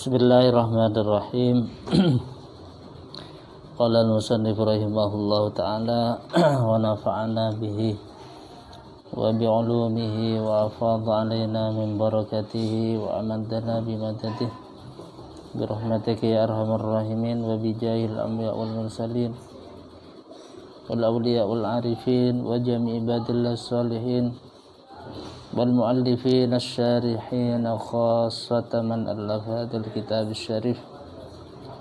Bismillahirrahmanirrahim. Qala al-musannif rahimahullahu ta'ala wa nafa'ana bihi wa bi'ulumihi wa afadha alaina min barakatihi wa amadana bimadadihi birahmatika ya arhamar rahimin wa bijahil anbiya wal mursalin wal awliya wal arifin wa jami' ibadillah salihin wal muallifin asy-syarihin khassatan man allafa hadzal kitab asy-syarif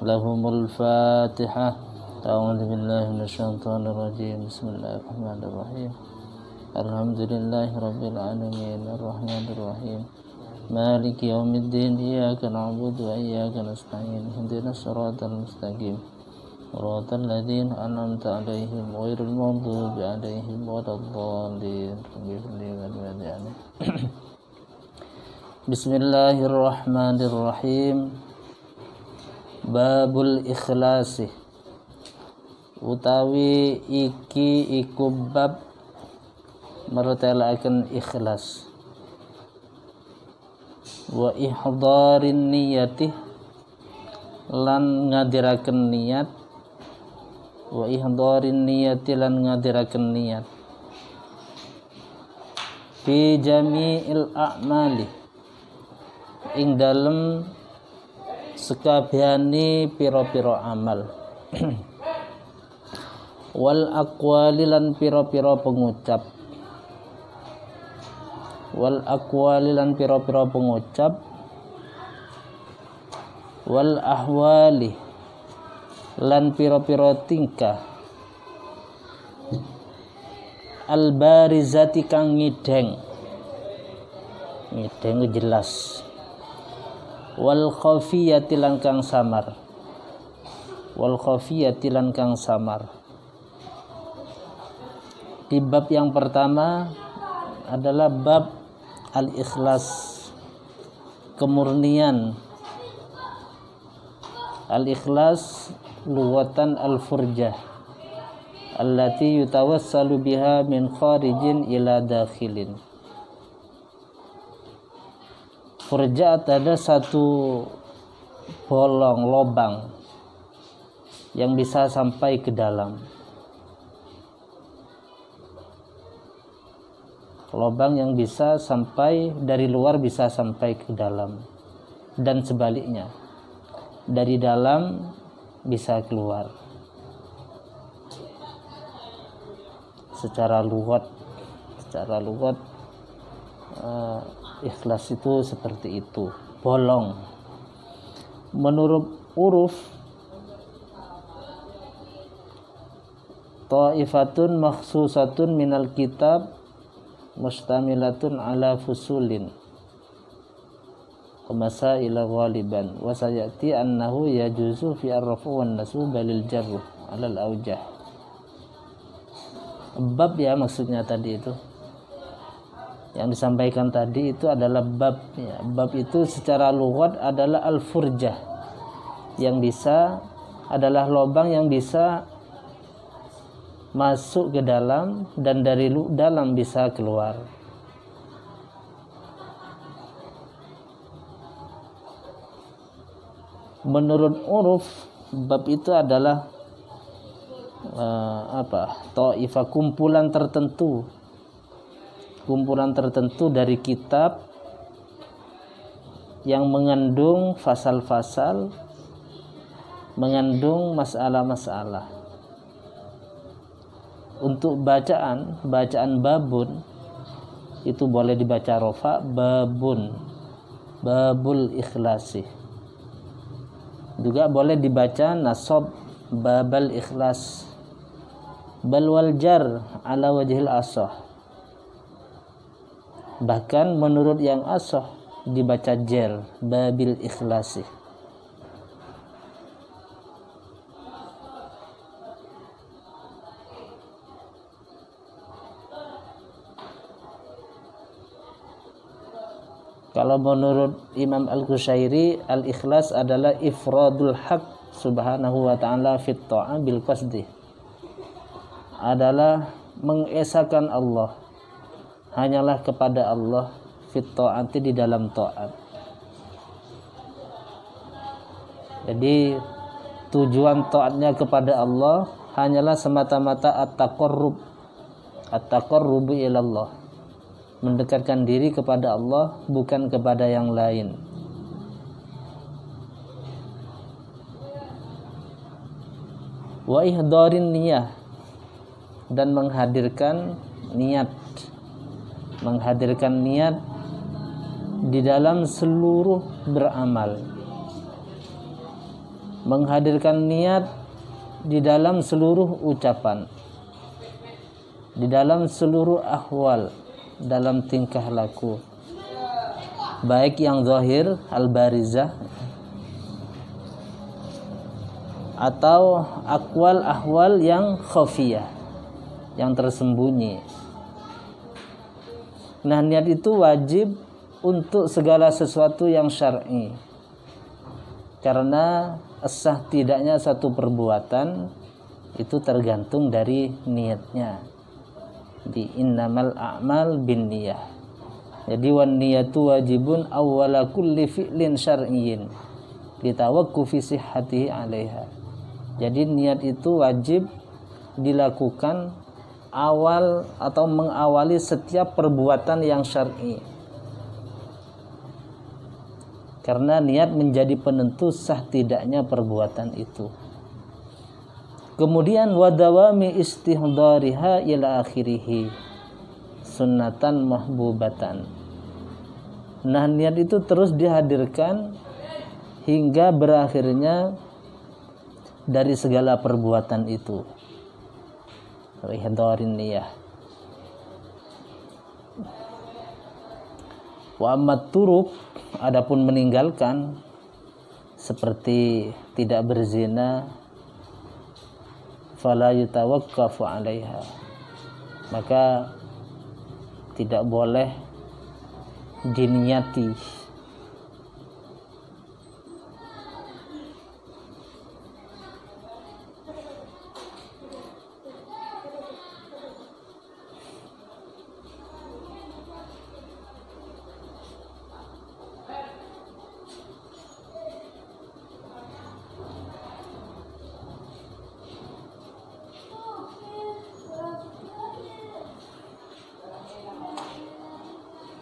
lahumul fatihah. A'udzu billahi minasyaitonir rajim. Bismillahirrahmanirrahim. Alhamdulillahirabbil alamin arrahmanir rahim maliki yaumiddin iyyaka na'budu wa iyyaka nasta'in ihdinas siratal mustaqim siratal ladzina an'amta 'alaihim ghairil maghdubi 'alaihim waladdallin. Bismillahirrahmanirrahim. Babul ikhlasi utawi iki iku bab mertelaken ikhlas wa ihdharin niyati lan ngadiraken niat wa ihdharin niyati lan ngadiraken niat fi jami'il a'mali ing dalem sekabehane pira-pira amal wal aqwali lan pira-pira pengucap wal aqwali lan pira-pira pengucap wal ahwali lan pira-pira tingkah al barizati kang ngideng jelas wal khafiyati lan kang samar di bab yang pertama adalah bab al-ikhlas, kemurnian. Al-ikhlas lughatan al-furjah allati yutawassalu biha min kharijin ila dakhilin. Furjat ada satu bolong, lobang yang bisa sampai ke dalam. Lobang yang bisa sampai dari luar bisa sampai ke dalam dan sebaliknya. Dari dalam bisa keluar. Secara lughat ikhlas itu seperti itu, bolong. Menurut uruf, ta'ifatun makhsusatun minal kitab mustamilatun ala fusulin wa masaila ghaliban wa sayati annahu yajuzu fi ar-rafu wan nasb lil jarr ala al-aujah. Bab ya maksudnya tadi itu yang disampaikan tadi itu adalah bab ya. Bab itu secara lughat adalah al-furjah, yang bisa adalah lubang yang bisa masuk ke dalam dan dari dalam bisa keluar. Menurut uruf, bab itu adalah ta'ifah, kumpulan tertentu dari kitab yang mengandung fasal-fasal, mengandung masalah-masalah. Untuk bacaan babun itu boleh dibaca rofa, babul ikhlasi. Juga boleh dibaca nasab, babal ikhlas. Bal wal jar ala wajhil asah. Bahkan menurut yang asah dibaca jar, babil ikhlasi. Kalau menurut Imam Al-Qushairi, al-ikhlas adalah ifradul haq subhanahu wa ta'ala fit ta'a bil qasdi. Adalah mengesakan Allah, hanyalah kepada Allah fit ta'ati, di dalam ta'at. Jadi tujuan taatnya kepada Allah hanyalah semata-mata at-taqarrubu ilallah, mendekatkan diri kepada Allah, bukan kepada yang lain. Wa ihdarin niyah, dan menghadirkan niat di dalam seluruh beramal, menghadirkan niat di dalam seluruh ucapan, di dalam seluruh ahwal, dalam tingkah laku, baik yang zahir al-barizah atau akwal ahwal yang khafiyah, yang tersembunyi. Nah, niat itu wajib untuk segala sesuatu yang syar'i, karena sah tidaknya satu perbuatan itu tergantung dari niatnya. Di innamal a'mal bin niyah. Jadi wan niyatu wajibun awwala kulli fi'lin syar'iyyin litawaqqufi sihhatihi 'alaiha. Jadi niat itu wajib dilakukan awal atau mengawali setiap perbuatan yang syar'i, karena niat menjadi penentu sah tidaknya perbuatan itu. Kemudian wadawami istihdariha ila akhirih sunnatan mahbubatan. Nah, niat itu terus dihadirkan hingga berakhirnya dari segala perbuatan itu. Ihdarin niyah. Wa ammat turuk, adapun meninggalkan seperti tidak berzina, fala yutawaqqafu 'alaiha, maka tidak boleh diniati.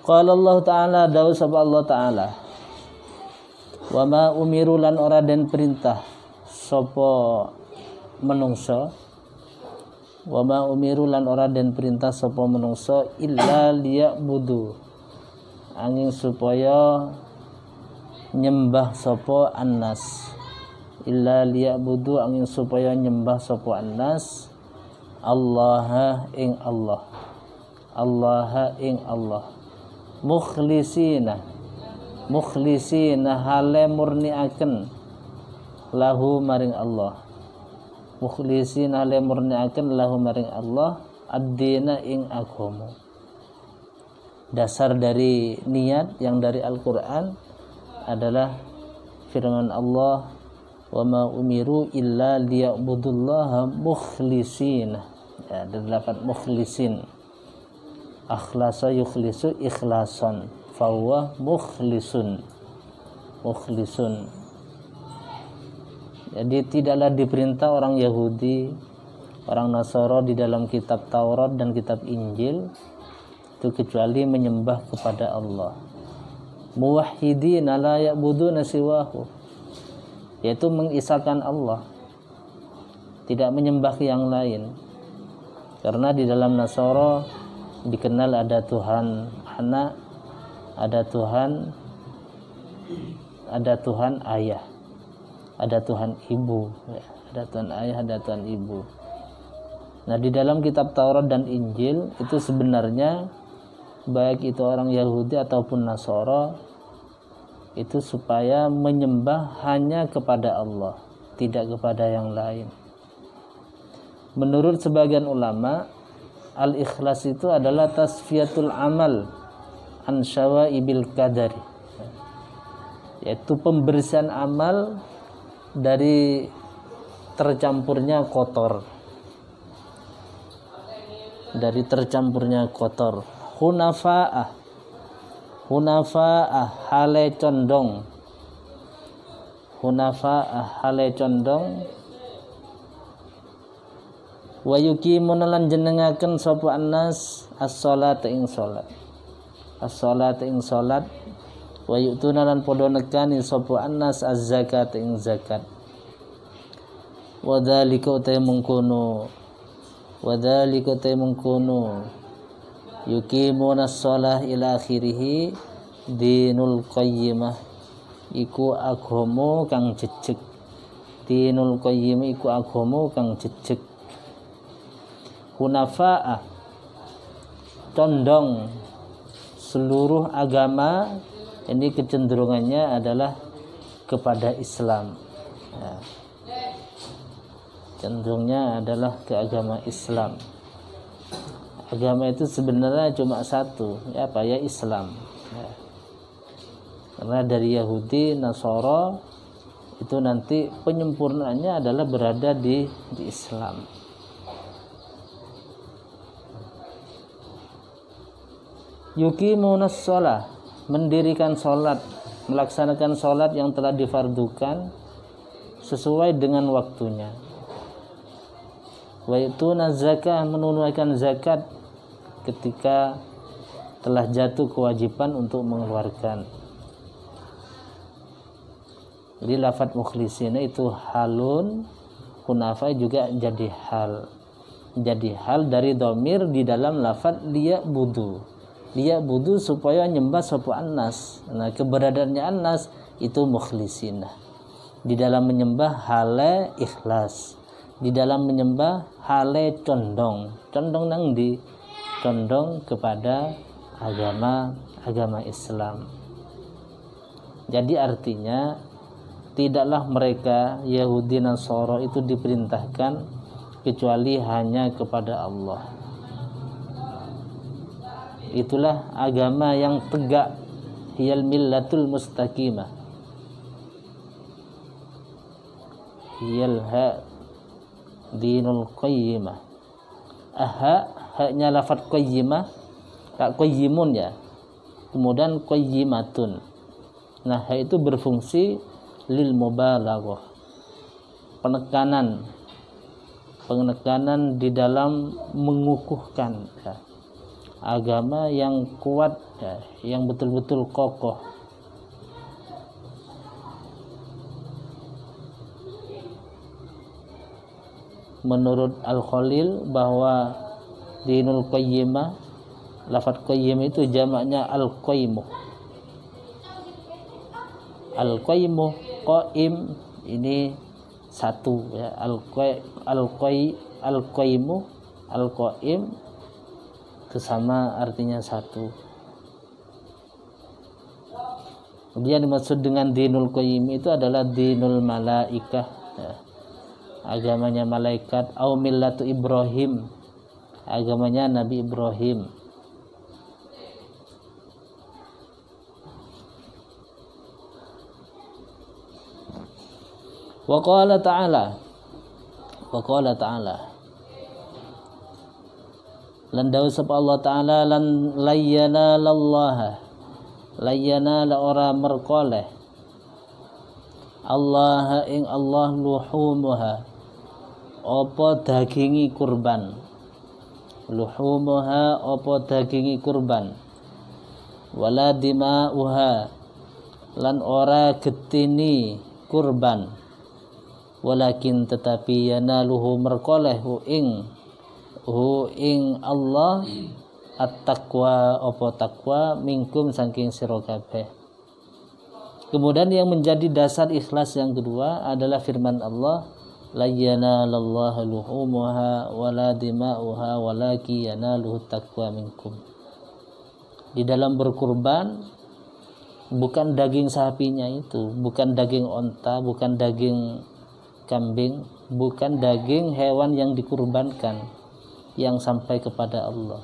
Qala Allah Ta'ala, dawu sapa Allah Ta'ala, wa ma umiru lan ora den perintah sapa menungso, wa ma umiru lan ora den perintah sapa menungso illa liya'budu, angin supaya nyembah sapa annas, illa liya'budu, angin supaya nyembah sapa annas Allah ing Allah, Allah ing Allah, mukhlisina hale murniaken lahu maring Allah, mukhlisina hale murniaken lahu maring Allah ad-dina ing agama. Dasar dari niat yang dari Al-Qur'an adalah firman Allah, wa ma umiru illa liya'budullaha mukhlisina. Ya, ada 8 mukhlisin. Akhlasa yukhlisu ikhlasan, fahuwa mukhlisun. Jadi tidaklah diperintah orang Yahudi, orang Nasara di dalam kitab Taurat dan kitab Injil itu kecuali menyembah kepada Allah. Muwahhidina la ya'buduna siwahu, yaitu mengisahkan Allah, tidak menyembah yang lain. Karena di dalam Nasara dikenal ada Tuhan anak, ada Tuhan ayah, ada Tuhan ibu, ada Tuhan ayah, ada Tuhan ibu. Nah, di dalam kitab Taurat dan Injil itu sebenarnya baik itu orang Yahudi ataupun Nasara itu supaya menyembah hanya kepada Allah, tidak kepada yang lain. Menurut sebagian ulama, al-ikhlas itu adalah tasfiyatul amal an syawaibil qadari, yaitu pembersihan amal dari tercampurnya kotor, hunafa'ah hale condong, hunafa'ah hale condong, wa yuqimuna lan jenengaken sapa annas as-shalat ing salat, as-shalat ing salat, wa yu'tuna lan padha nekani sapa annas az-zakat ing zakat, wa dzalika ta mungkono, wa dzalika ta mungkono yuqimuna as-shalah ila akhirih dinul qayyimah iku agama kang jejeg, dinul qayyimah iku agama kang jejeg, hunafa'ah condong seluruh agama ini kecenderungannya adalah kepada Islam ya. Cenderungnya adalah ke agama Islam. Agama itu sebenarnya cuma satu, ya apa ya, Islam ya. Karena dari Yahudi, Nasara itu nanti penyempurnaannya adalah berada di Islam. Yuqimunas shalah, mendirikan salat, melaksanakan salat yang telah difardukan sesuai dengan waktunya. Wa yutuna zakah, menunaikan zakat ketika telah jatuh kewajiban untuk mengeluarkan. Jadi lafadz mukhlisina itu halun, hunafa juga jadi hal. Jadi hal dari dhamir di dalam lafadz liya'budu. Liya'budu supaya nyembah sapa annas. Nah, keberadaannya annas itu mukhlisina. Di dalam menyembah hale ikhlas. Di dalam menyembah hale condong. Condong nang di condong kepada agama Islam. Jadi artinya tidaklah mereka Yahudi Nasara itu diperintahkan kecuali hanya kepada Allah. Itulah agama yang tegak, hiyal millatul mustaqimah, hiyal dinul qayyimah. Haknya lafadz qayyimah, tak qayyimun ya, kemudian qayyimatun. Nah, itu berfungsi lil mubalaghah, penekanan di dalam mengukuhkan ya. Agama yang kuat ya, yang betul-betul kokoh. Menurut Al-Khalil bahwa dinul qayyimah, lafadz qayyimah itu jamaknya al-qaymuh. Al-qaymuh, qaim ini satu ya, al-qaymuh, al-qaim itu sama artinya satu. Kemudian dimaksud dengan dinul qayyim itu adalah dinul malaikah ya. Agamanya malaikat, au millatu Ibrahim, agamanya Nabi Ibrahim. Wa qala ta'ala lan dawu sapa Allah Ta'ala lan layyana lallaha, layyana la ora merkoleh Allah ing Allah luhumuha apa dagingi kurban, luhumuha apa dagingi kurban, wala dima'uha lan ora getini kurban, walakin tetapi yanaluhu merkoleh hu ing Allah at-taqwa apa takwa minkum saking sira kabeh. Kemudian yang menjadi dasar ikhlas yang kedua adalah firman Allah, la yanalallahu luhumuha wala dima'uha walaki yanaluhu taqwa minkum. Di dalam berkurban bukan daging sapinya itu, bukan daging onta, bukan daging kambing, bukan daging hewan yang dikurbankan yang sampai kepada Allah,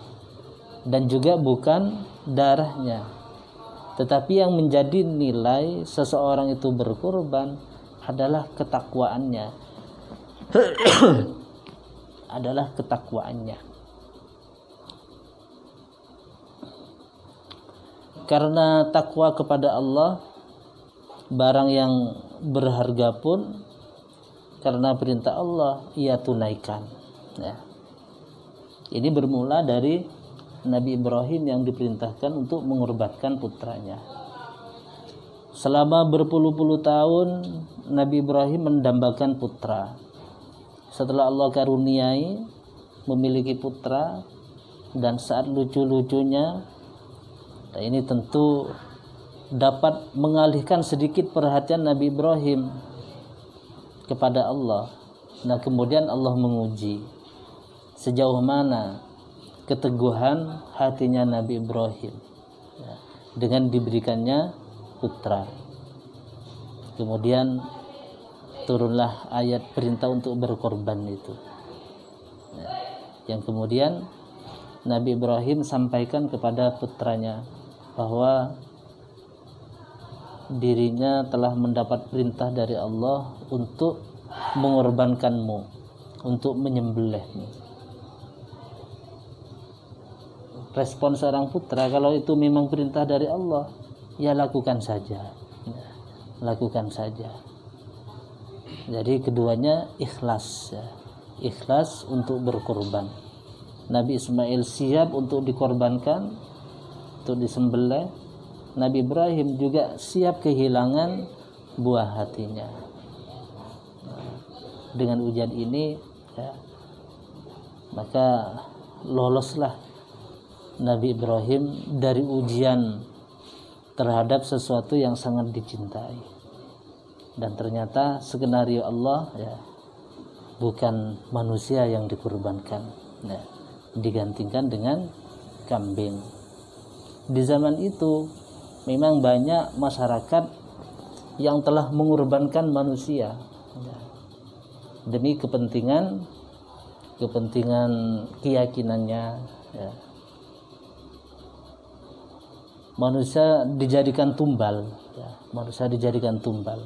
dan juga bukan darahnya, tetapi yang menjadi nilai seseorang itu berkurban adalah ketakwaannya. Adalah ketakwaannya. Karena takwa kepada Allah, barang yang berharga pun karena perintah Allah ia tunaikan. Ya. Ini bermula dari Nabi Ibrahim yang diperintahkan untuk mengorbankan putranya. Selama berpuluh-puluh tahun Nabi Ibrahim mendambakan putra. Setelah Allah karuniai memiliki putra, dan saat lucu-lucunya, nah ini tentu dapat mengalihkan sedikit perhatian Nabi Ibrahim kepada Allah. Nah kemudian Allah menguji sejauh mana keteguhan hatinya Nabi Ibrahim ya, dengan diberikannya putra. Kemudian turunlah ayat perintah untuk berkorban itu ya, yang kemudian Nabi Ibrahim sampaikan kepada putranya bahwa dirinya telah mendapat perintah dari Allah untuk mengorbankanmu, untuk menyembelihmu. Respon seorang putra, kalau itu memang perintah dari Allah, ya lakukan saja, lakukan saja. Jadi keduanya ikhlas, ya. Ikhlas untuk berkorban. Nabi Ismail siap untuk dikorbankan, untuk disembelih. Nabi Ibrahim juga siap kehilangan buah hatinya. Dengan ujian ini, ya, maka loloslah Nabi Ibrahim dari ujian terhadap sesuatu yang sangat dicintai. Dan ternyata skenario Allah ya, bukan manusia yang dikorbankan, ya, digantikan dengan kambing. Di zaman itu memang banyak masyarakat yang telah mengorbankan manusia ya, demi kepentingan keyakinannya ya. Manusia dijadikan tumbal ya, manusia dijadikan tumbal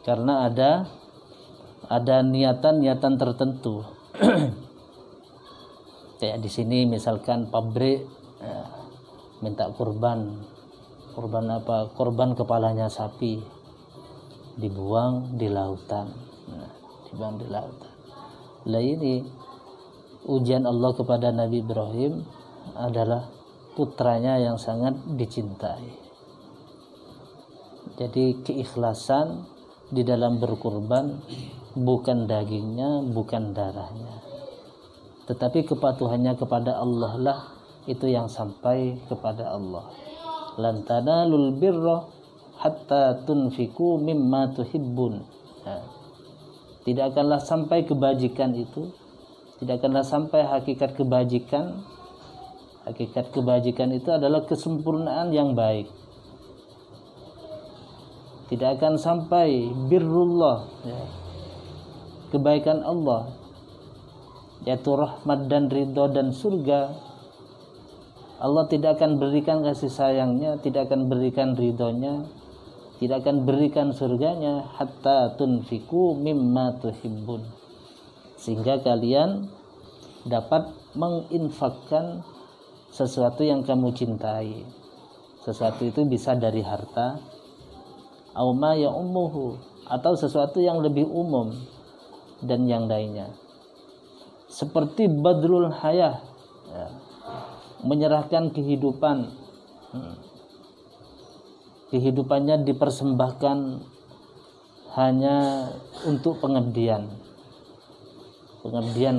karena ada niatan tertentu. Kayak di sini misalkan pabrik ya, minta korban apa? Korban kepalanya sapi dibuang di lautan. Nah, dibuang di lautan. Lah ini ujian Allah kepada Nabi Ibrahim adalah putranya yang sangat dicintai. Jadi keikhlasan di dalam berkorban bukan dagingnya, bukan darahnya, tetapi kepatuhannya kepada Allah lah itu yang sampai kepada Allah. Lan tanalul birra hatta tunfiku mimma tuhibbun. Nah, tidak akanlah sampai kebajikan itu, tidak akanlah sampai hakikat kebajikan. Hakikat kebajikan itu adalah kesempurnaan yang baik. Tidak akan sampai birrullah ya, kebaikan Allah, yaitu rahmat dan ridho dan surga. Allah tidak akan berikan kasih sayangnya, tidak akan berikan ridhonya, tidak akan berikan surganya hatta tunfiku mimma tuhibbun, sehingga kalian dapat menginfakkan sesuatu yang kamu cintai. Sesuatu itu bisa dari harta, auma ya ummuhu, atau sesuatu yang lebih umum dan yang lainnya. Seperti badrul hayah ya, menyerahkan kehidupan, kehidupannya dipersembahkan hanya untuk pengabdian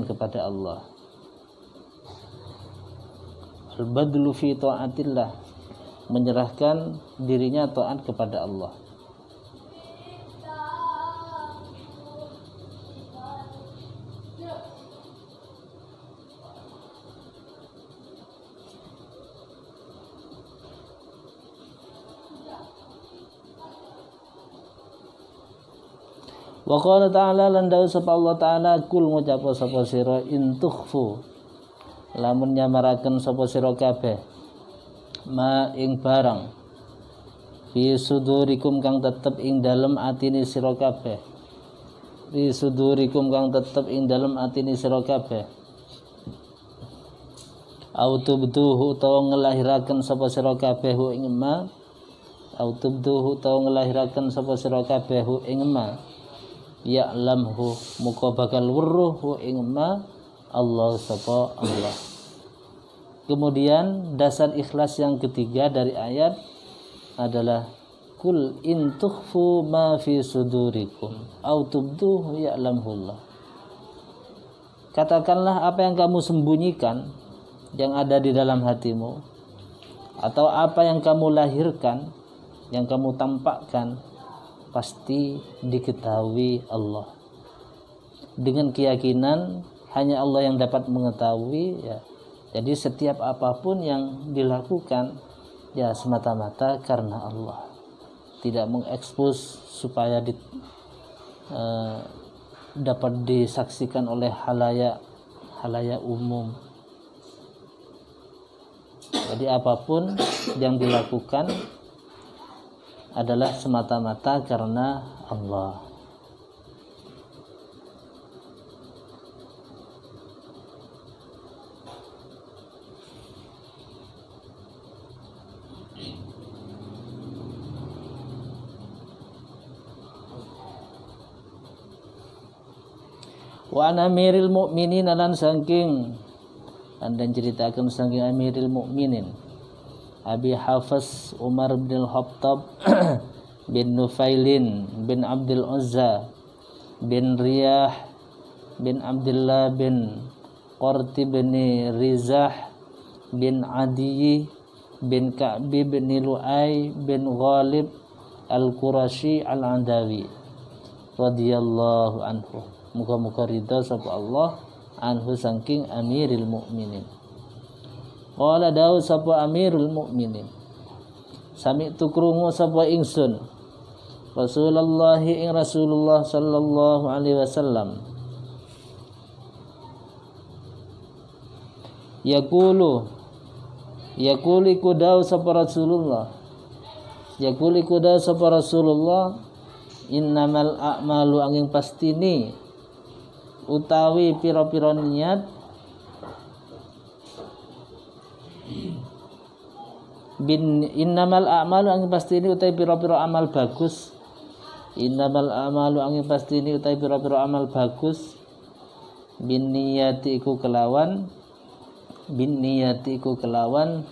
kepada Allah. Al-badlu fi ta'atillah, menyerahkan dirinya taat kepada Allah. Wa qala ta'ala lan dawu sapa Allah ta'ala kul ngucap sapa sira in tukhfu lamun nyamaraken sapa sira kabeh ma ing barang fi sudurikum kang tetep ing dalem atine sira kabeh fi sudurikum kang tetep ing dalem atine sira kabeh au tubduhu utawa ngelahiraken sapa sira kabeh ing ma au tubduhu tau ngelahiraken sapa sira kabeh ing ma ya'lamhu muga bakal weruh ing ma Allah sapa Allah. Kemudian dasar ikhlas yang ketiga dari ayat adalah kul in tukhfu ma fi sudurikum au tubduhu ya'lamhullah. Katakanlah apa yang kamu sembunyikan yang ada di dalam hatimu, atau apa yang kamu lahirkan, yang kamu tampakkan, pasti diketahui Allah. Dengan keyakinan hanya Allah yang dapat mengetahui ya. Jadi setiap apapun yang dilakukan ya semata-mata karena Allah. Tidak mengekspos supaya dapat disaksikan oleh halayak umum. Jadi apapun yang dilakukan adalah semata-mata karena Allah. Wa amiril mukminin lan saking dan ceritakan saking Amiril Mukminin Abi Hafiz Umar bin Al-Khattab bin Nufailin bin Abdul Uzza bin Riyah bin Abdullah bin Qarti bin Rizah bin Adi bin Ka'bi bin Lu'ay bin Ghalib Al-Qurashi Al-Andawi radhiyallahu anhu. Muga-muga ridha sapa Allah anhu saking Amiril Mukminin. Qala dawu sapa Amirul Mukminin, sami'tu krungu sapa ingsun Rasulullah ing Rasulullah sallallahu alaihi wasallam yaqulu iku dawu sapa Rasulullah innamal a'malu angin pastini utawi pira-pira niat innamal a'malu angin pasti ini utawi pira-pira amal bagus. Innamal a'malu angin pasti ini utawi pira-pira amal bagus bin niyati iku kelawan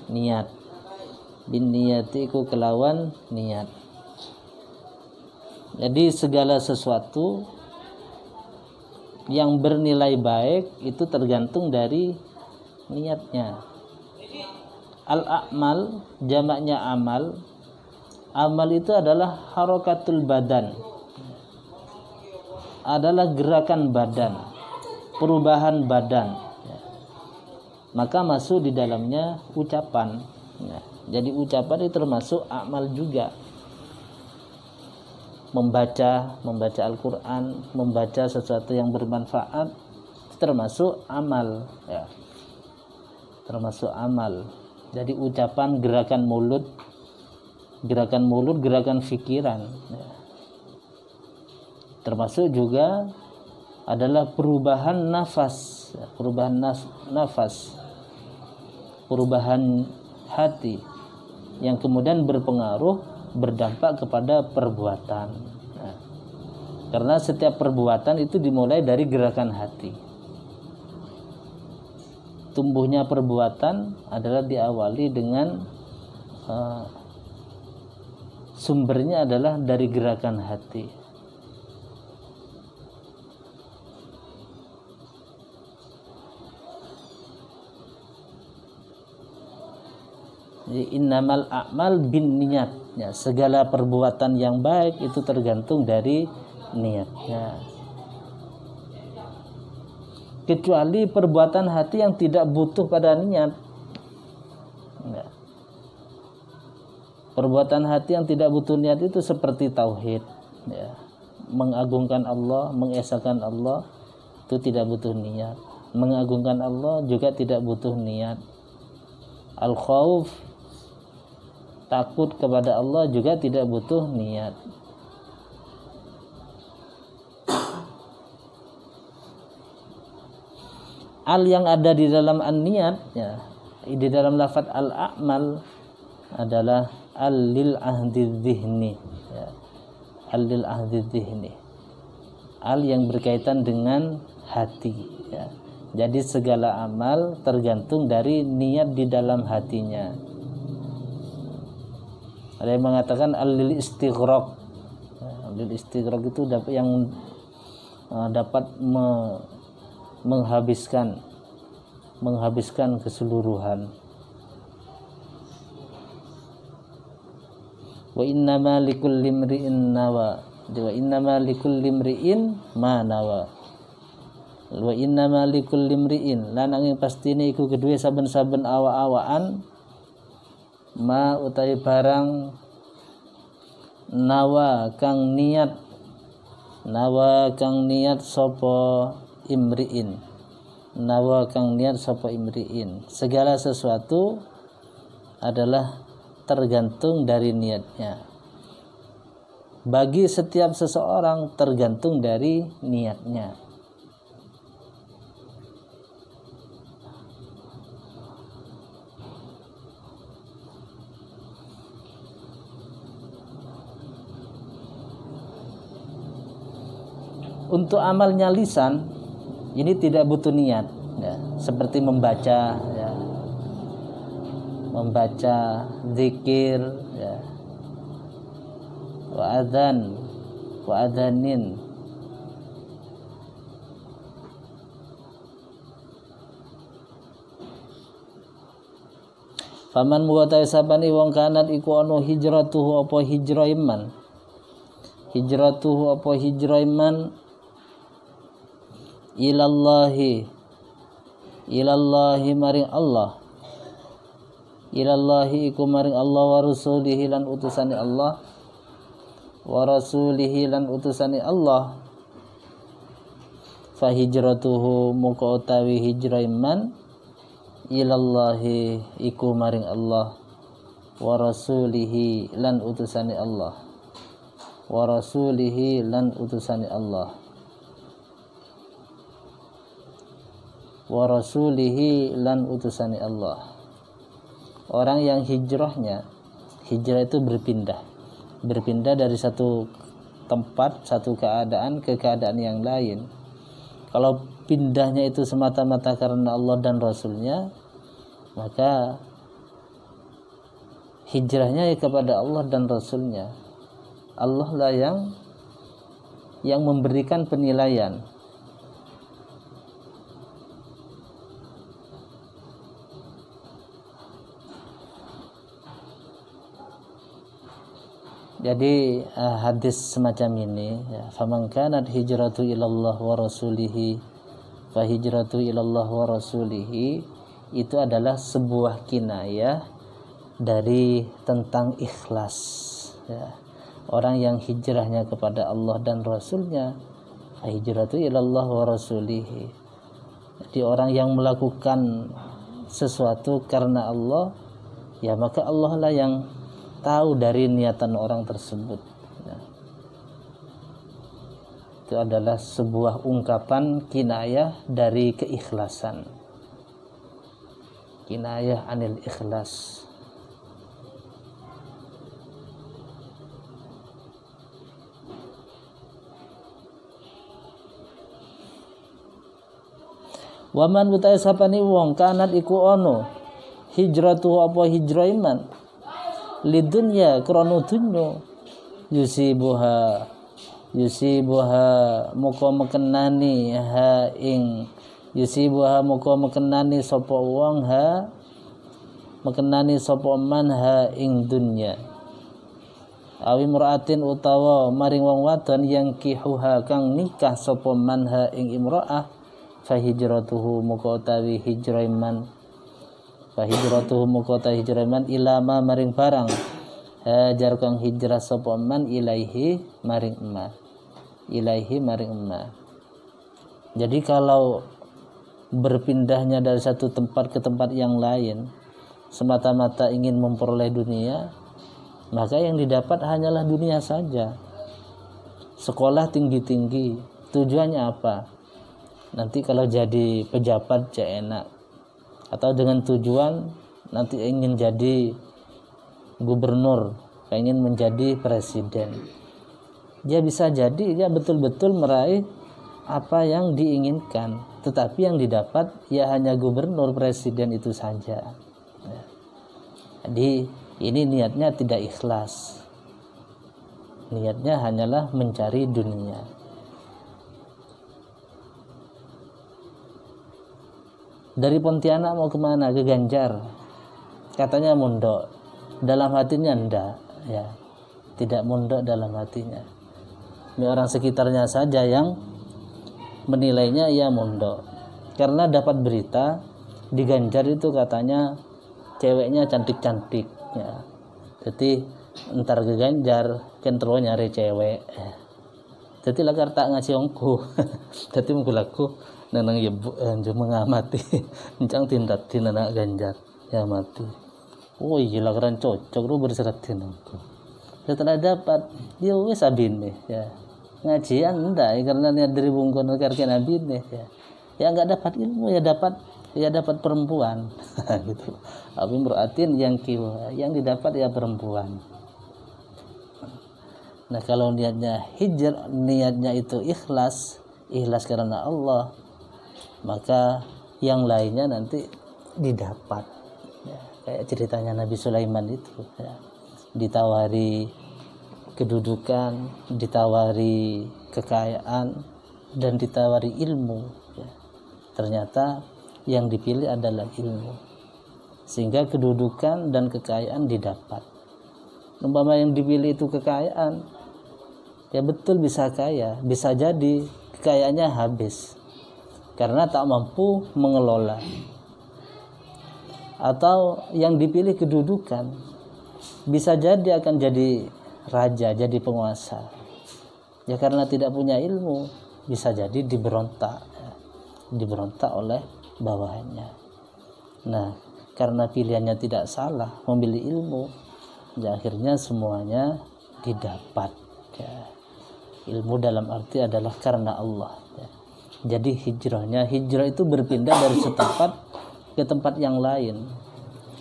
niat. Jadi segala sesuatu yang bernilai baik itu tergantung dari niatnya. Al-a'mal jamaknya amal. Amal itu adalah harakatul badan, adalah gerakan badan, perubahan badan. Maka masuk di dalamnya ucapan. Jadi ucapan itu termasuk amal juga. Membaca Al-Quran, membaca sesuatu yang bermanfaat termasuk amal ya. Termasuk amal. Jadi ucapan, gerakan mulut, gerakan pikiran ya. Termasuk juga adalah perubahan nafas ya. Perubahan hati yang kemudian berdampak kepada perbuatan. Nah, karena setiap perbuatan itu dimulai dari gerakan hati. Tumbuhnya perbuatan adalah diawali dengan sumbernya adalah dari gerakan hati. Jadi innamal a'mal bin niat ya, segala perbuatan yang baik itu tergantung dari niatnya. Kecuali perbuatan hati yang tidak butuh pada niat ya. Perbuatan hati yang tidak butuh niat itu seperti tauhid ya. Mengagungkan Allah, mengesahkan Allah itu tidak butuh niat. Mengagungkan Allah juga tidak butuh niat. Al-khauf, takut kepada Allah juga tidak butuh niat. Al yang ada di dalam an-niat ya, di dalam lafaz al-a'mal adalah al-lil ahdi dzihni, ya. Al-lil ahdi dzihni, al yang berkaitan dengan hati, ya. Jadi segala amal tergantung dari niat di dalam hatinya. Ada yang mengatakan al-lil istighraq, ya, al-lil istighraq itu yang dapat menghabiskan keseluruhan. Wa innama likulli imri'in nawa, wa innama likulli imri'in ma nawa, wa innama likulli imri'in lan angin pastine iku kedue saben-saben awa-awaan ma utawi barang nawa kang niat sapa imri'in, nawa kang niat sapa imri'in. Segala sesuatu adalah tergantung dari niatnya. Bagi setiap seseorang tergantung dari niatnya. Untuk amalnya lisan ini tidak butuh niat, ya. Seperti membaca, ya. Membaca zikir, ya. Wa adzanin, faman muwatawi sabani wong kanat iku ana hijratuhu apa hijrah iman, ilallahi maring Allah, ilallahi iku maring Allah wa rasulihi lan utusane Allah, fa hijratuhu muka utawi hijrah iman ilallahi iku maring Allah wa rasulihi lan utusane Allah, Orang yang hijrah itu berpindah dari satu tempat, satu keadaan ke keadaan yang lain. Kalau pindahnya itu semata-mata karena Allah dan Rasulnya, maka hijrahnya kepada Allah dan Rasulnya. Allah lah yang memberikan penilaian. Jadi hadis semacam ini, ya, faman kanat hijratu ilallah wa rasulihi fa hijratu ilallah wa rasulihi, itu adalah sebuah kinayah dari tentang ikhlas, ya. Orang yang hijrahnya kepada Allah dan Rasulnya, fa hijratu ilallah wa rasulihi. Jadi orang yang melakukan sesuatu karena Allah, ya maka Allah lah yang tahu dari niatan orang tersebut, ya. Itu adalah sebuah ungkapan kinayah dari keikhlasan, kinayah anil ikhlas. Waman utai sapani wong kanat iku ono hijratu apa hijrah iman lidunya krono dunyo yusibuha muka mekenani ha ing yusibuha muka mekenani sapa wong ha mekenani sapa man ha ing dunya awi muraatin utawa maring wong wadon yang kihuha kang nikah sapa man ha ing imraah fa hijratuhu muka utawi hijrah iman ilama maring barang hajar kang hijrah sapa man ilaihi maring emak. Jadi kalau berpindahnya dari satu tempat ke tempat yang lain semata-mata ingin memperoleh dunia, maka yang didapat hanyalah dunia saja. Sekolah tinggi-tinggi, tujuannya apa? Nanti kalau jadi pejabat enak, atau dengan tujuan nanti ingin jadi gubernur, pengen menjadi presiden. Dia bisa jadi dia betul-betul meraih apa yang diinginkan, tetapi yang didapat ya hanya gubernur, presiden itu saja. Jadi ini niatnya tidak ikhlas. Niatnya hanyalah mencari dunia. Dari Pontianak mau kemana? Ke Ganjar. Katanya mondok. Dalam hatinya enggak, ya. Tidak mondok dalam hatinya. Ini orang sekitarnya saja yang menilainya ia mondok. Karena dapat berita di Ganjar itu katanya ceweknya cantik-cantik, ya. Jadi entar ke Ganjar kan terus nyari cewek. Jadi lagar tak ngasih ongku. Jadi mengkulaku nenang ibu mengamati encang tindak tindak Ganjar ya mati. Oh iya lagaran cocok lu berserat tinangku. Setelah dapat dia wes abine ya. Ngajian enggak ya, karena niat dari bungkon karena abine ya. Ya enggak dapat ilmu ya dapat perempuan gitu. Tapi beratin yang didapat ya perempuan. Nah kalau niatnya hijrah, niatnya itu ikhlas karena Allah, maka yang lainnya nanti didapat. Ya, kayak ceritanya Nabi Sulaiman itu, ya. Ditawari kedudukan, ditawari kekayaan, dan ditawari ilmu. Ya. Ternyata yang dipilih adalah ilmu, sehingga kedudukan dan kekayaan didapat. Umpama yang dipilih itu kekayaan, ya betul bisa kaya, bisa jadi kekayaannya habis karena tak mampu mengelola. Atau yang dipilih kedudukan, bisa jadi akan jadi raja, jadi penguasa. Ya karena tidak punya ilmu, bisa jadi diberontak oleh bawahannya. Nah, karena pilihannya tidak salah, memilih ilmu, ya akhirnya semuanya didapat. Ya. Ilmu dalam arti adalah karena Allah. Ya. Jadi hijrah itu berpindah dari setempat ke tempat yang lain.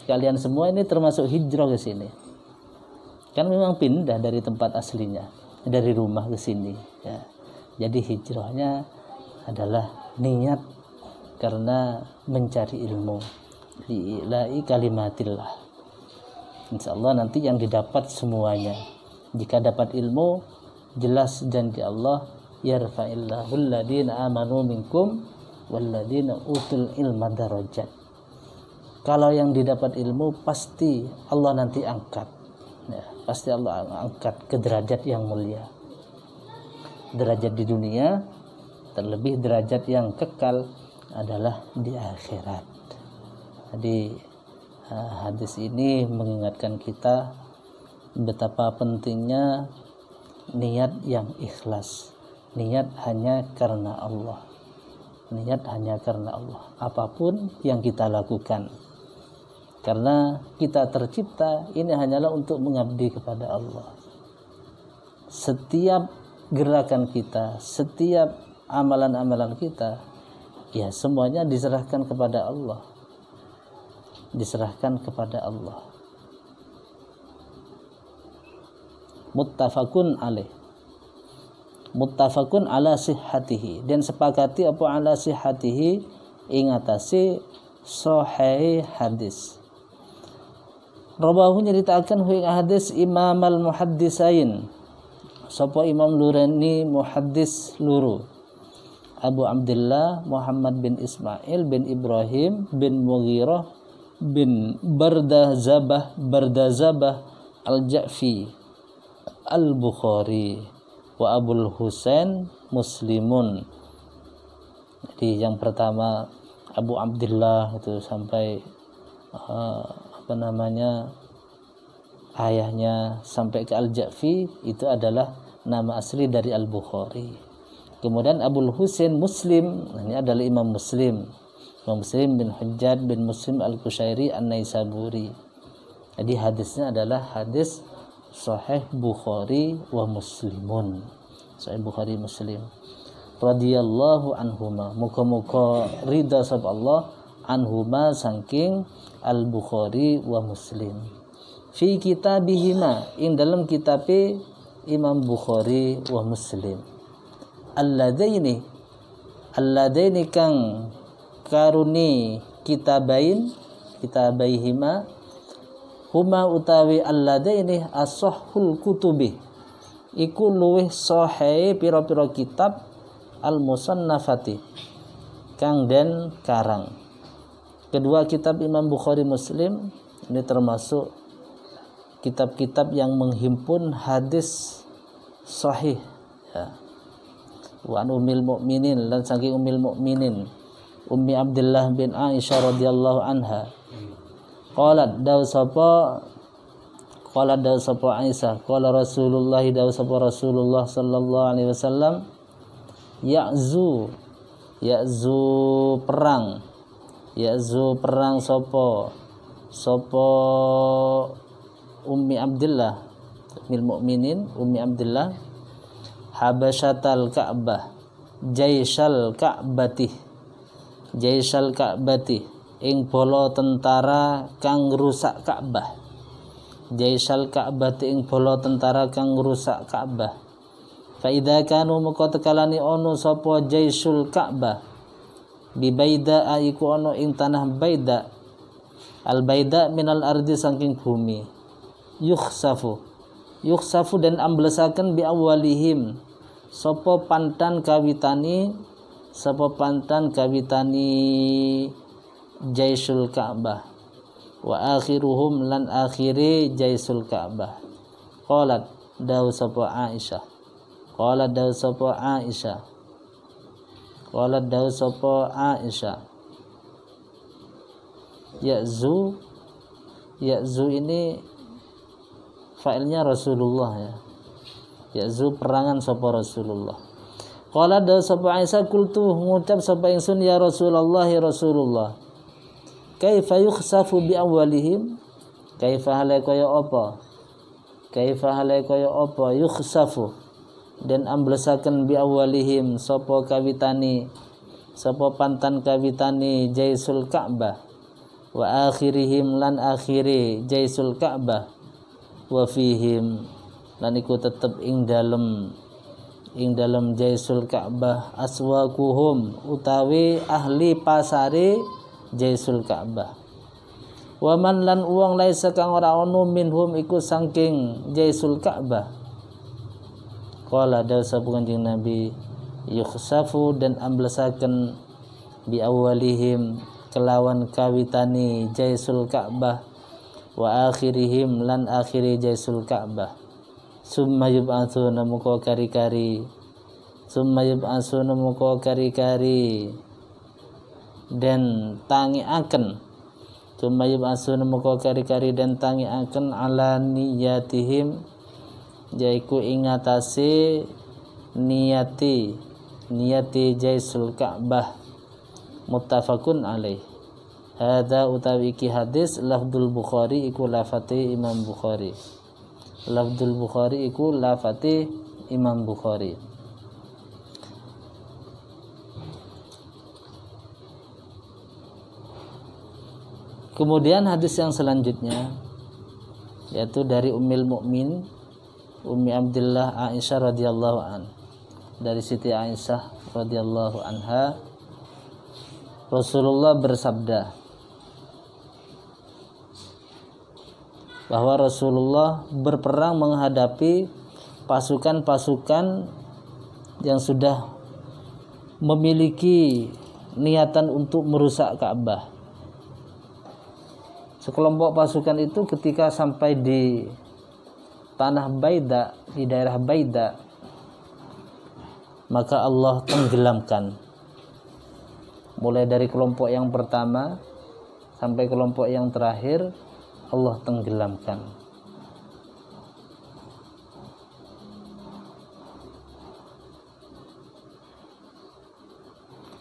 Kalian semua ini termasuk hijrah ke sini. Kan memang pindah dari tempat aslinya, dari rumah ke sini. Ya. Jadi hijrahnya adalah niat karena mencari ilmu. Li'ila'i kalimatillah. Insyaallah nanti yang didapat semuanya. Jika dapat ilmu, jelas janji Allah, yarfa'illahu alladhina amanu minkum walladhina utul ilma darajat. Kalau yang didapat ilmu pasti Allah nanti angkat, ya, pasti Allah angkat ke derajat yang mulia, derajat di dunia, terlebih derajat yang kekal adalah di akhirat. Jadi hadis ini mengingatkan kita betapa pentingnya niat yang ikhlas, niat hanya karena Allah, apapun yang kita lakukan, karena kita tercipta ini hanyalah untuk mengabdi kepada Allah. Setiap gerakan kita, setiap amalan-amalan kita, ya semuanya diserahkan kepada Allah, muttafaqun ala sihhatihi, dan sepakati apa ala sihhatihi ingatasi sahih hadis. Rawahu nyeritakan hu hadis Imam al-Muhaddisain, sapa Imam Lurani muhaddis luru, Abu Abdullah Muhammad bin Ismail bin Ibrahim bin Mughirah bin Bardazabah al-Ja'fi al-Bukhari wa Abul Husain Muslimun. Jadi yang pertama Abu Abdullah itu sampai ayahnya sampai ke Al-Ja'fi itu adalah nama asli dari Al-Bukhari. Kemudian Abul Husain Muslim, ini adalah Imam Muslim bin Hujjaj bin Muslim Al-Qushairi An-Naisaburi. Jadi hadisnya adalah hadis Sahih Bukhari wa Muslimun, Sahih Bukhari Muslim. Radhiyallahu anhuma, muka-muka ridha sab Allah anhuma saking Al-Bukhari wa Muslim. fi kitabihima ing dalam kitab Imam Bukhari wa Muslim. Alladaini kang karuni kitabaihima huma utawi alladaini as-sahhul kutubi iku luwih sahih pira-pira kitab al-musannafati kang den karang. Kedua kitab Imam Bukhari Muslim ini termasuk kitab-kitab yang menghimpun hadis sahih ya. Wa an ummil mukminin dan saking ummil mukminin Ummi Abdullah bin Aisyah radhiyallahu anha qalat daw sapa Aisyah qala Rasulullah daw sapa Rasulullah sallallahu alaihi wasallam ya'zu perang sapa Ummi Abdullah ummil mukminin Ummi Abdullah habasyatal Ka'bah jaisal Ka'bati ing bala tentara kang rusak Ka'bah. Jaisal Ka'bati ing bala tentara kang rusak Ka'bah. Fa idza kanu maka tekalani ono sapa jaisul Ka'bah bi Baida iku ono ing tanah Baida. Al Baida minal ardi saking bumi. Yukhsafu dan amblesaken bi awalihim sapa pantan kawitani jaisul Ka'bah wa akhiruhum lan akhiri jaisul Ka'bah. Qalat dawu sapa Aisyah Ya'zu ini fa'ilnya Rasulullah ya. Ya'zu perangan sapa Rasulullah. Qala dawu sapa Aisyah qultu ngucap sapa ingsun ya Rasulullah kaifa yukhsafu bi awwalihim kaifa halai kaya apa yukhsafu dan amblesaken bi awwalihim sapa pantan kawitani jaisul Ka'bah wa akhirihim lan akhiri jaisul Ka'bah wa fihim lan iku tetep ing dalem jaisul Ka'bah aswaquhum utawi ahli pasare jaisul Ka'bah wa man lan uang laisa kang ora ono minhum iku saking jaisul Ka'bah. Qala dawu sapa Kanjeng Nabi yukhsafu dan amblesaken bi awalihim kelawan kawitani jaisul Ka'bah wa akhirihim lan akhiri jaisul Ka'bah. Summa yub'atsuna muka kari-kari dan tangiaken ala niyatihim yaiku ingatasi niyati jaisul Ka'bah. Muttafaqun alaih. Hadza utawi iki hadis lafdzul Bukhari iku lafati Imam Bukhari. Kemudian hadis yang selanjutnya yaitu dari Ummul Mukmin Ummi Abdullah Aisyah radhiyallahu an. Dari Siti Aisyah radhiyallahu anha Rasulullah bersabda bahwa Rasulullah berperang menghadapi pasukan-pasukan yang sudah memiliki niatan untuk merusak Ka'bah. Sekelompok pasukan itu ketika sampai di tanah Baida, di daerah Baida, maka Allah tenggelamkan. Mulai dari kelompok yang pertama sampai kelompok yang terakhir, Allah tenggelamkan.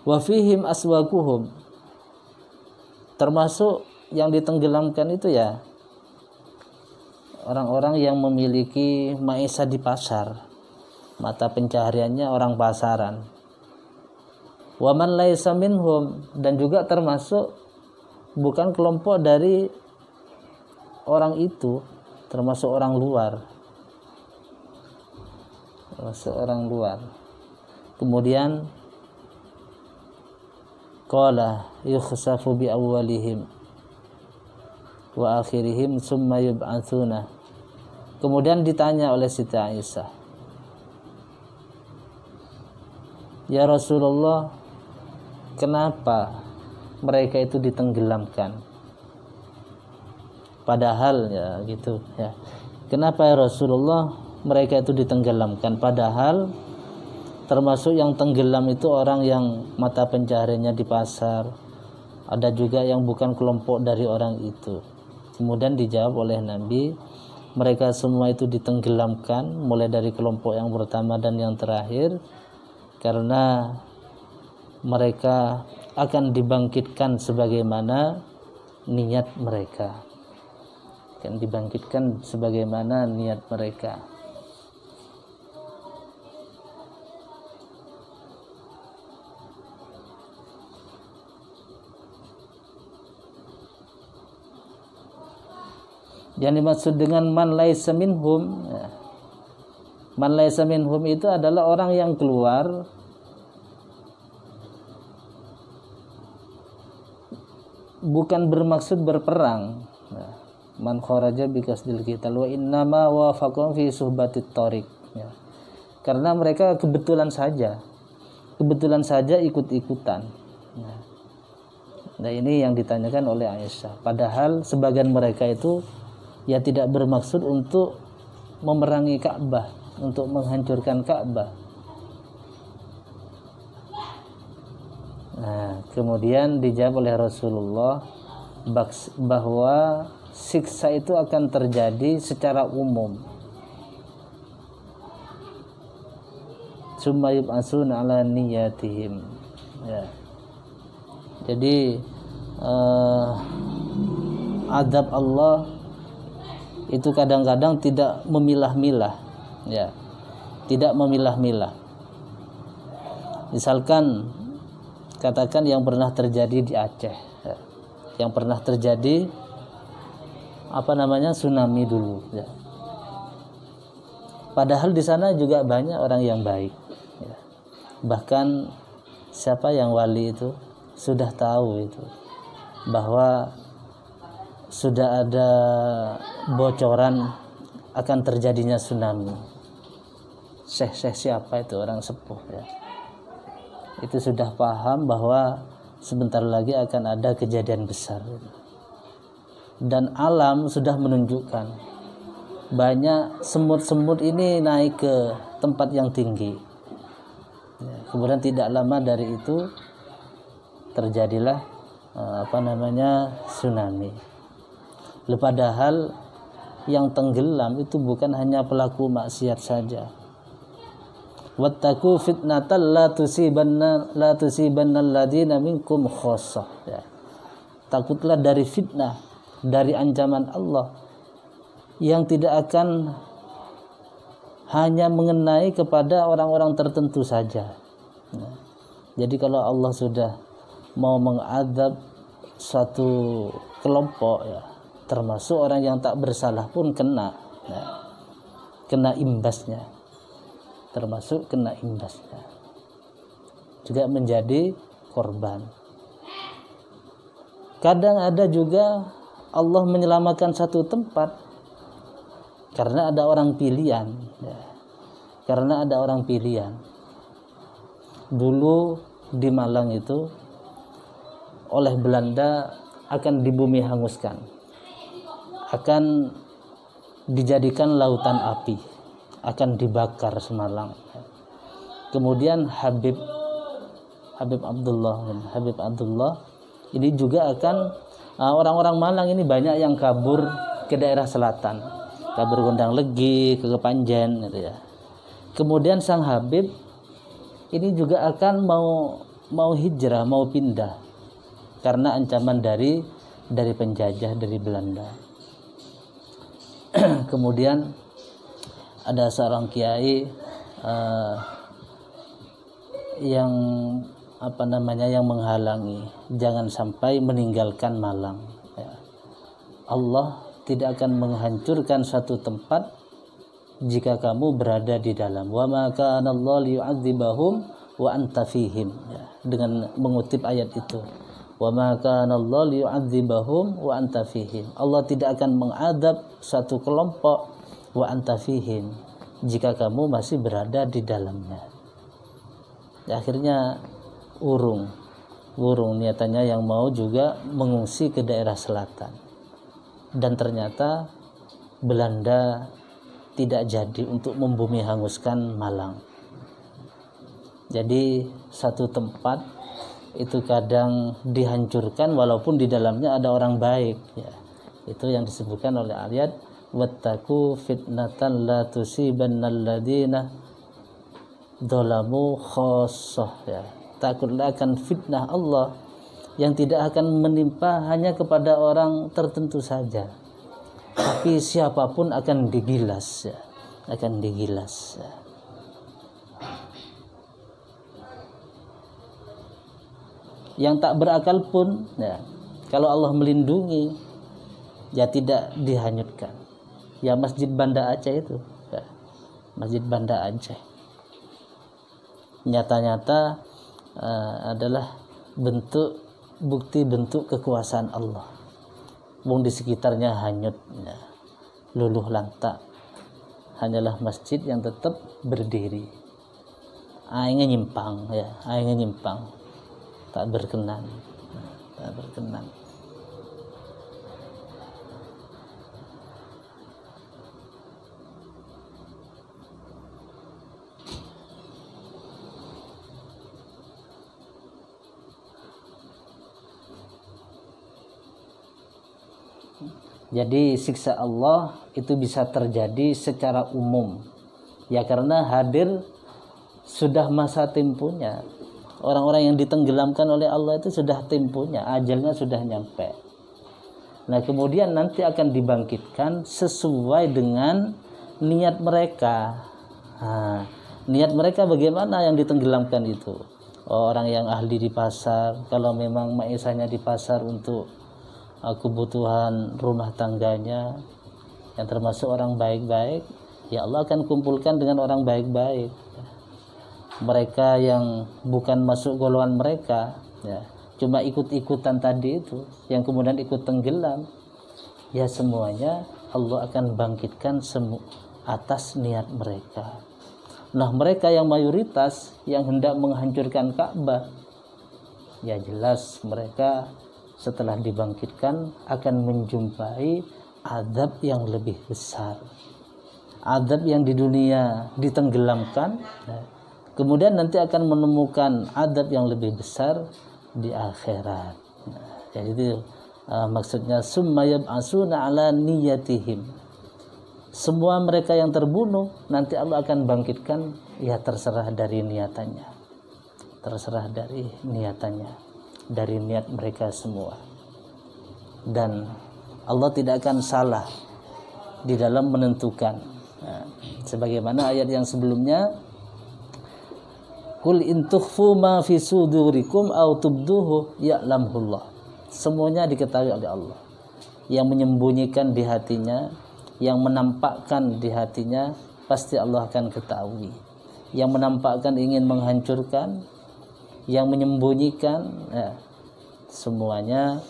Wa fihim aswaquhum, termasuk yang ditenggelamkan itu ya orang-orang yang memiliki maisha di pasar, mata pencahariannya orang pasaran. Wa man laisa minhum, dan juga termasuk bukan kelompok dari orang itu termasuk orang luar. Kemudian qala yukhsafu bi awwalihim wa akhirihim summa yub'atsuna. Kemudian ditanya oleh Siti Aisyah, ya Rasulullah, kenapa mereka itu ditenggelamkan? Padahal ya gitu ya. Kenapa ya Rasulullah mereka itu ditenggelamkan? Padahal termasuk yang tenggelam itu orang yang mata pencahariannya di pasar. Ada juga yang bukan kelompok dari orang itu. Kemudian dijawab oleh Nabi, mereka semua itu ditenggelamkan mulai dari kelompok yang pertama dan yang terakhir karena mereka akan dibangkitkan sebagaimana niat mereka. Akan dibangkitkan sebagaimana niat mereka. Yang dimaksud dengan man laisa minhum, ya. Man laisa minhum itu adalah orang yang keluar bukan bermaksud berperang. Ya. Man kharaja bikasdil qital wa innama wafaqum fi suhbatit thariq, ya. Karena mereka kebetulan saja ikut-ikutan. Ya. Nah, ini yang ditanyakan oleh Aisyah. Padahal sebagian mereka itu ya tidak bermaksud untuk memerangi Ka'bah, untuk menghancurkan Ka'bah. Nah, kemudian dijawab oleh Rasulullah bahwa siksa itu akan terjadi secara umum. Summa yub'atsuna 'ala niyyatihim. Ya. Jadi azab Allah itu kadang-kadang tidak memilah-milah, ya, tidak memilah-milah. Misalkan katakan yang pernah terjadi di Aceh, ya. Yang pernah terjadi tsunami dulu, ya. Padahal di sana juga banyak orang yang baik, ya. Bahkan siapa yang wali itu sudah tahu itu bahwa sudah ada bocoran akan terjadinya tsunami. Syekh siapa itu, orang sepuh, ya. Itu sudah paham bahwa sebentar lagi akan ada kejadian besar. Dan alam sudah menunjukkan banyak semut-semut ini naik ke tempat yang tinggi. Ya, kemudian tidak lama dari itu terjadilah tsunami. Padahal yang tenggelam itu bukan hanya pelaku maksiat saja. Wattaqu fitnatal la tusibanna alladziina minkum khassah. Ya. Takutlah dari fitnah, dari ancaman Allah yang tidak akan hanya mengenai kepada orang-orang tertentu saja. Ya. Jadi kalau Allah sudah mau mengadab suatu kelompok, ya, termasuk orang yang tak bersalah pun kena, ya, kena imbasnya, termasuk kena imbasnya, juga menjadi korban. Kadang ada juga Allah menyelamatkan satu tempat karena ada orang pilihan, ya. Karena ada orang pilihan. Dulu di Malang itu oleh Belanda akan dibumi hanguskan, akan dijadikan lautan api, akan dibakar Semalang. Kemudian Habib Abdullah ini juga akan orang-orang Malang ini banyak yang kabur ke daerah selatan, kabur Gondang Legi, ke Kepanjen, gitu ya. Kemudian sang Habib ini juga akan mau hijrah, mau pindah karena ancaman dari penjajah, dari Belanda. Kemudian ada seorang kiai yang yang menghalangi jangan sampai meninggalkan Malang, ya. Allah tidak akan menghancurkan suatu tempat jika kamu berada di dalam. Wa ma kana Allah liyu'adzibahum wa anta fihim, ya, dengan mengutip ayat itu. Wa ma kana Allah liyu'adzibahum wa anta fihim. Allah tidak akan mengadab satu kelompok wa anta fihim jika kamu masih berada di dalamnya. Ya, akhirnya urung niatannya yang mau juga mengungsi ke daerah selatan. Dan ternyata Belanda tidak jadi untuk membumi hanguskan Malang. Jadi satu tempat itu kadang dihancurkan walaupun di dalamnya ada orang baik, ya. Itu yang disebutkan oleh ayat wattaqu fitnatan la tusibannal ladzina dzalamu khassah, ya. Takutlah akan fitnah Allah yang tidak akan menimpa hanya kepada orang tertentu saja, tapi siapapun akan digilas, ya. Akan digilas, ya. Yang tak berakal pun, ya, kalau Allah melindungi, ya tidak dihanyutkan. Ya, Masjid Banda Aceh itu, ya, Masjid Banda Aceh nyata-nyata adalah bukti bentuk kekuasaan Allah. Wong di sekitarnya hanyut, ya, luluh lantak, hanyalah masjid yang tetap berdiri. Aingnya nyimpang, ya, aingnya nyimpang, tak berkenan. Jadi siksa Allah itu bisa terjadi secara umum, ya, karena hadir sudah masa tempuhnya. Orang-orang yang ditenggelamkan oleh Allah itu sudah tempuhnya, ajalnya sudah nyampe. Nah, kemudian nanti akan dibangkitkan sesuai dengan niat mereka. Nah, niat mereka bagaimana yang ditenggelamkan itu? Orang yang ahli di pasar, kalau memang maisahnya di pasar untuk kebutuhan rumah tangganya, yang termasuk orang baik-baik, ya Allah akan kumpulkan dengan orang baik-baik. Mereka yang bukan masuk golongan mereka, ya, cuma ikut-ikutan tadi itu, yang kemudian ikut tenggelam, ya semuanya Allah akan bangkitkan atas niat mereka. Nah, mereka yang mayoritas yang hendak menghancurkan Ka'bah, ya jelas mereka setelah dibangkitkan akan menjumpai azab yang lebih besar. Azab yang di dunia ditenggelamkan, kemudian nanti akan menemukan azab yang lebih besar di akhirat. Jadi maksudnya summa yab'asuna ala niyatihim. Semua mereka yang terbunuh nanti Allah akan bangkitkan, ya terserah dari niatannya. Terserah dari niatannya, dari niat mereka semua. Dan Allah tidak akan salah di dalam menentukan. Nah, sebagaimana ayat yang sebelumnya, Qul in tukhfu ma fi sudurikum aw tubduhu ya'lamullah. Semuanya diketahui oleh Allah. Yang menyembunyikan di hatinya, yang menampakkan di hatinya, pasti Allah akan ketahui. Yang menampakkan ingin menghancurkan, yang menyembunyikan, ya, semuanya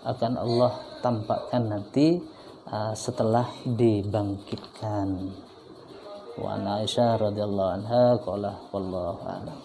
akan Allah tampakkan nanti setelah dibangkitkan. Wa Aisyah radhiyallahu anha qala wallahu a'lam.